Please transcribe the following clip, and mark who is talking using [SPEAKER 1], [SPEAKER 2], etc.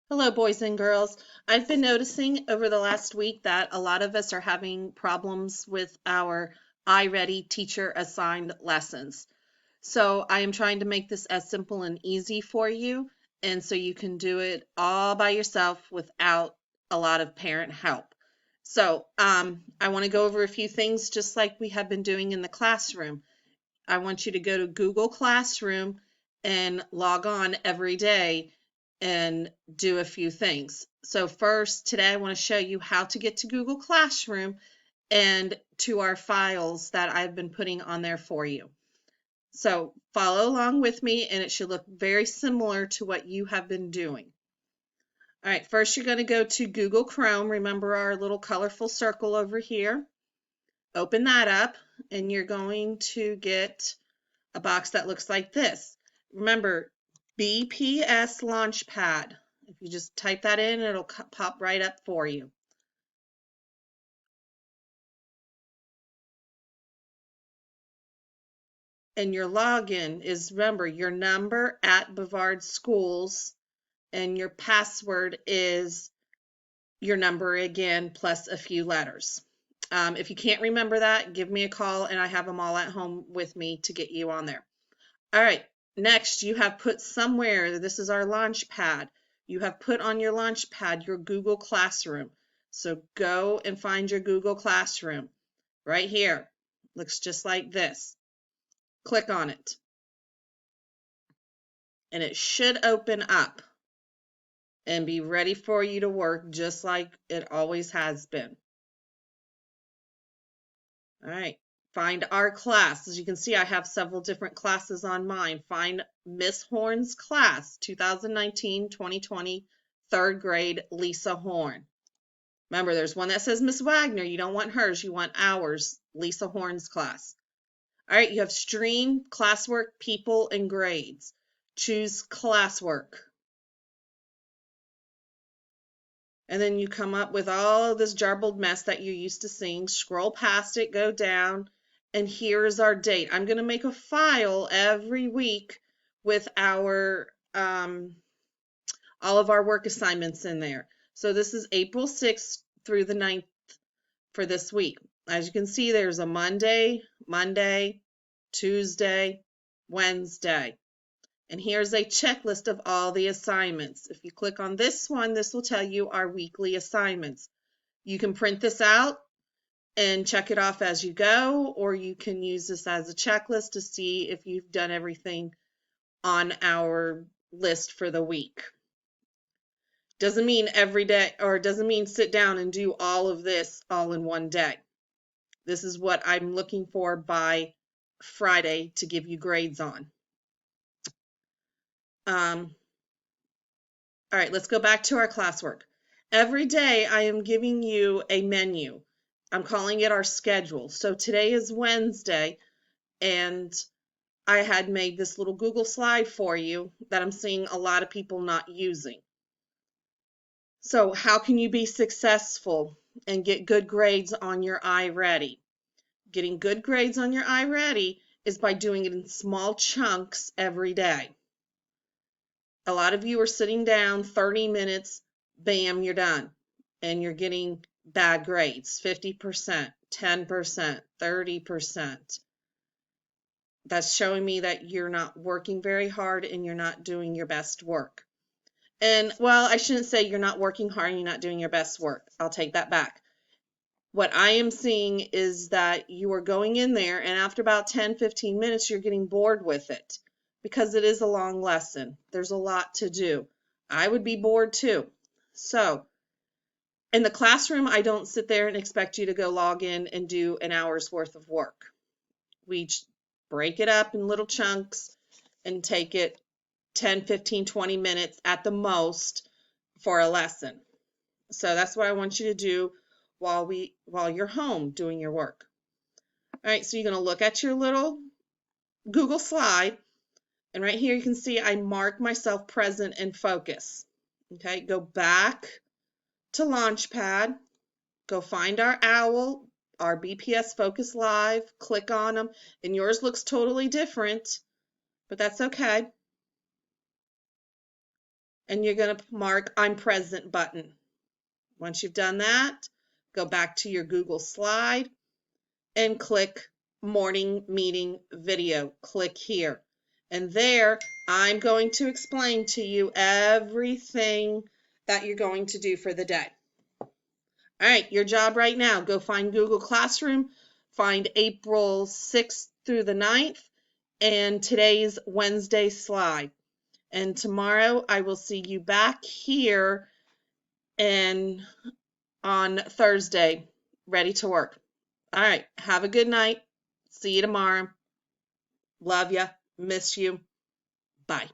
[SPEAKER 1] Hello, boys and girls. I've been noticing over the last week that a lot of us are having problems with our iReady teacher assigned lessons. So I am trying to make this as simple and easy for you, and so you can do it all by yourself without a lot of parent help. I want to go over a few things just like we have been doing in the classroom. I want you to go to Google Classroom and log on every day and do a few things. So first, today I want to show you how to get to Google Classroom and to our files that I've been putting on there for you. So follow along with me and it should look very similar to what you have been doing. All right, first you're going to go to Google Chrome. Remember our little colorful circle over here. Open that up and you're going to get a box that looks like this. Remember, BPS Launchpad. If you just type that in, it'll pop right up for you. And your login is, remember, your number at Bavard Schools, and your password is your number again plus a few letters. If you can't remember that, give me a call and I have them all at home with me to get you on there. All right, next you have put somewhere, this is our launch pad, you have put on your launch pad your Google Classroom. So go and find your Google Classroom right here. Looks just like this. Click on it. And it should open up and be ready for you to work just like it always has been. All right, find our class. As you can see, I have several different classes on mine. Find Miss Horn's class, 2019-2020, third grade, Lisa Horn. Remember, there's one that says Miss Wagner. You don't want hers, you want ours, Lisa Horn's class. All right, you have stream, classwork, people, and grades. Choose classwork. And then you come up with all of this jarbled mess that you're used to seeing. Scroll past it, go down, and here's our date. I'm going to make a file every week with our all of our work assignments in there. So this is April 6th through the 9th for this week. As you can see, there's a Monday, Tuesday, Wednesday. And here's a checklist of all the assignments. If you click on this one, this will tell you our weekly assignments. You can print this out and check it off as you go, or you can use this as a checklist to see if you've done everything on our list for the week. Doesn't mean every day, or doesn't mean sit down and do all of this all in one day. This is what I'm looking for by Friday to give you grades on. All right, let's go back to our classwork. Every day I am giving you a menu. I'm calling it our schedule. So today is Wednesday, and I had made this little Google slide for you that I'm seeing a lot of people not using. So how can you be successful and get good grades on your iReady? Getting good grades on your iReady is by doing it in small chunks every day. A lot of you are sitting down 30 minutes, bam, you're done. And you're getting bad grades, 50%, 10%, 30%. That's showing me that you're not working very hard and you're not doing your best work. And, well, I shouldn't say you're not working hard and you're not doing your best work. I'll take that back. What I am seeing is that you are going in there and after about 10-15 minutes, you're getting bored with it because it is a long lesson. There's a lot to do. I would be bored too. So, in the classroom, I don't sit there and expect you to go log in and do an hour's worth of work. We break it up in little chunks and take it 10, 15, 20 minutes at the most for a lesson. So that's what I want you to do while you're home doing your work. All right, so you're going to look at your little Google slide, and right here you can see I mark myself present and focus. Okay, go back to Launchpad, go find our OWL, our BPS Focus Live, click on them, and yours looks totally different, but that's okay. and you're going to mark I'm present button. Once you've done that, go back to your Google slide and click morning meeting video. Click here. And there, I'm going to explain to you everything that you're going to do for the day. All right, your job right now, go find Google Classroom, find April 6th through the 9th, and today's Wednesday slide. And tomorrow I will see you back here and on Thursday, ready to work. All right, have a good night. See you tomorrow. Love ya. Miss you. Bye.